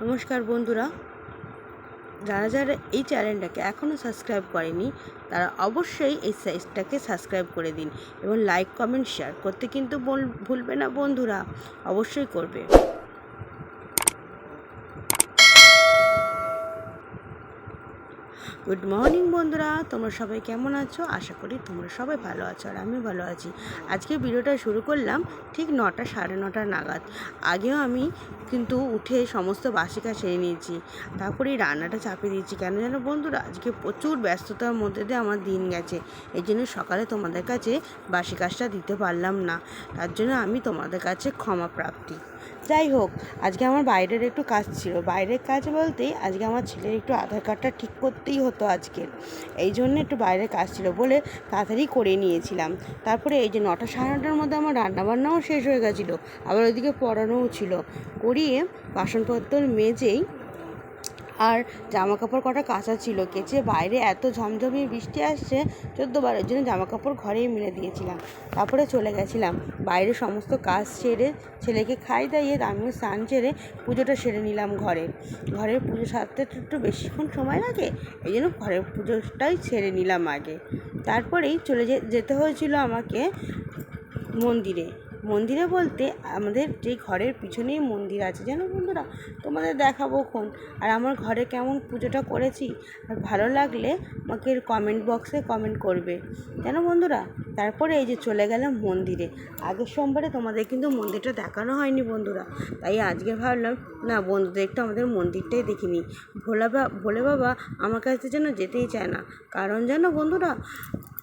নমস্কার বন্ধুরা, যারা যারা এই চ্যানেলটাকে এখনও সাবস্ক্রাইব করেনি তারা অবশ্যই এই সাইজটাকে সাবস্ক্রাইব করে দিন এবং লাইক কমেন্ট শেয়ার করতে কিন্তু ভুলবে না বন্ধুরা, অবশ্যই করবে। গুড মর্নিং বন্ধুরা, তোমরা সবাই কেমন আছো? আশা করি তোমরা সবাই ভালো আছো আর আমি ভালো আছি। আজকে ভিডিওটা শুরু করলাম ঠিক 9টা সাড়ে 9টা নাগাদ। আগেও আমি কিন্তু উঠে সমস্ত বাসি কাজ সেরে নিয়েছি, তারপরে এই রান্নাটা চাপিয়ে দিয়েছি। কেন জানো বন্ধুরা, আজকে প্রচুর ব্যস্ততার মধ্যে দিয়ে আমার দিন গেছে, এই জন্য সকালে তোমাদের কাছে বাসি কাজটা দিতে পারলাম না। তার জন্য আমি তোমাদের কাছে ক্ষমা প্রার্থী। যাই হোক, আজকে আমার বাইরের একটু কাজ ছিল। বাইরের কাজ বলতে আজকে আমার ছেলের একটু আধার কার্ডটা ঠিক করতেই হতো আজকে, এই জন্য একটু বাইরের কাজ ছিল বলে তাড়াতাড়ি করে নিয়েছিলাম। তারপরে এই যে 9টা সাড়ে 9টার মধ্যে আমার রান্নাবান্নাও শেষ হয়ে গেছিলো, আবার ওইদিকে পড়ানোও ছিল। করিয়ে বাসনপত্র মেজেই আর জামা কাপড় কটা কাঁচা ছিল, কেচে বাইরে এত ঝমঝমিয়ে বৃষ্টি আসছে 14 বারের জন্য জামা কাপড় ঘরেই মেলে দিয়েছিলাম। তারপরে চলে গেছিলাম বাইরে সমস্ত কাজ সেরে, ছেলেকে খাই দাইয়ে আমিও স্নান সেরে পুজোটা সেরে নিলাম। ঘরের পুজো সারতে একটু বেশিক্ষণ সময় লাগে, এই জন্য ঘরের পুজোটাই সেরে নিলাম আগে। তারপরেই চলে যেতে হয়েছিল আমাকে মন্দিরে বলতে আমাদের যে ঘরের পিছনেই মন্দির আছে জানো বন্ধুরা, তোমাদের দেখাবো খন। আর আমার ঘরে কেমন পুজোটা করেছি আর ভালো লাগলে আমাকে কমেন্ট বক্সে কমেন্ট করবে জানো বন্ধুরা। তারপরে এই যে চলে গেলাম মন্দিরে। আগের সোমবারে তোমাদের কিন্তু মন্দিরটা দেখানো হয়নি বন্ধুরা, তাই আজকে ভাবলাম না বন্ধুদের একটু আমাদের মন্দিরটাই দেখিনি। ভোলে বাবা আমার কাছে যেন যেতেই চায় না, কারণ জানো বন্ধুরা,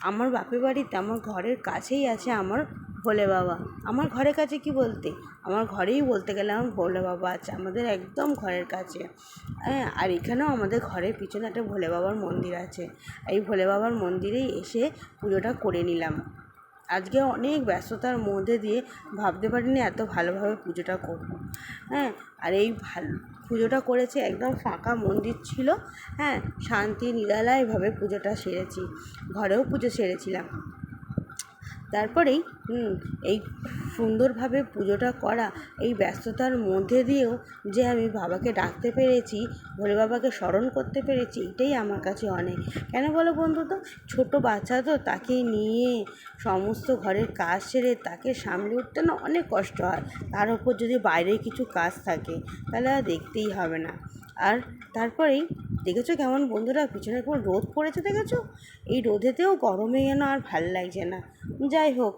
আমার বাপের বাড়িতে আমার ঘরের কাছেই আছে আমার ভোলে বাবা। আমার ঘরের কাছে কি বলতে, আমার ঘরেই বলতে গেলে আমার ভোলে বাবা আছে আমাদের একদম ঘরের কাছে। হ্যাঁ, আর এখানেও আমাদের ঘরের পিছনে একটা ভোলে বাবার মন্দির আছে। এই ভোলে বাবার মন্দিরেই এসে পুজোটা করে নিলাম। আজকে অনেক ব্যস্ততার মধ্যে দিয়ে ভাবতে পারিনি এত ভালোভাবে পুজোটা করব। হ্যাঁ, আর এই পুজোটা করেছি, একদম ফাঁকা মন্দির ছিল। হ্যাঁ, শান্তি নিরালায়ভাবে পুজোটা সেরেছি, ঘরেও পুজো সেরেছিলাম। তারপরেই এই সুন্দরভাবে পুজোটা করা, এই ব্যস্ততার মধ্যে দিয়েও যে আমি বাবাকে ডাকতে পেরেছি, ভোলে বাবাকে স্মরণ করতে পেরেছি, এটাই আমার কাছে অনেক। কেন বলো বন্ধু, তো ছোটো বাচ্চা তো, তাকে নিয়ে সমস্ত ঘরের কাজ সেরে তাকে সামলে উঠতে না অনেক কষ্ট হয়। তার উপর যদি বাইরে কিছু কাজ থাকে তাহলে আর দেখতেই হবে না। আর তারপরেই দেখেছো কেমন বন্ধুরা পিছনে কেমন রোদ পড়েছে দেখেছো, এই রোদেতেও গরমে যেন আর ভাল লাগছে না। যাই হোক,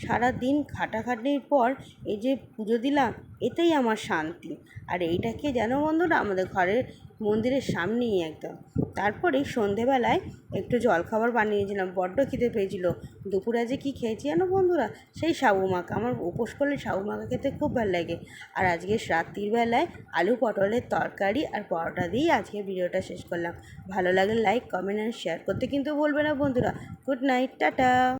সারাদিন খাটাখাটির পর এই যে পুজো দিলাম, এতেই আমার শান্তি। আর এইটাকে যেন বন্ধুরা আমাদের ঘরের মন্দিরের সামনেই একদম। তারপরে সন্ধেবেলায় একটু জলখাবার বানিয়েছিলাম, বড্ড খিদে পেয়েছিল। দুপুরে যে কী খেয়েছি জানো বন্ধুরা, সেই সাবু মাখা। আমার উপোস করলে সাবু মাখা খেতে খুব ভালো লাগে। আর আজকে রাত্রির বেলায় আলু পটলের তরকারি আর পরোটা দিয়েই আজকে ভিডিওটা শেষ করলাম। ভালো লাগলে লাইক কমেন্ট আর শেয়ার করতে কিন্তু ভুলবে না বন্ধুরা। Good night, tata.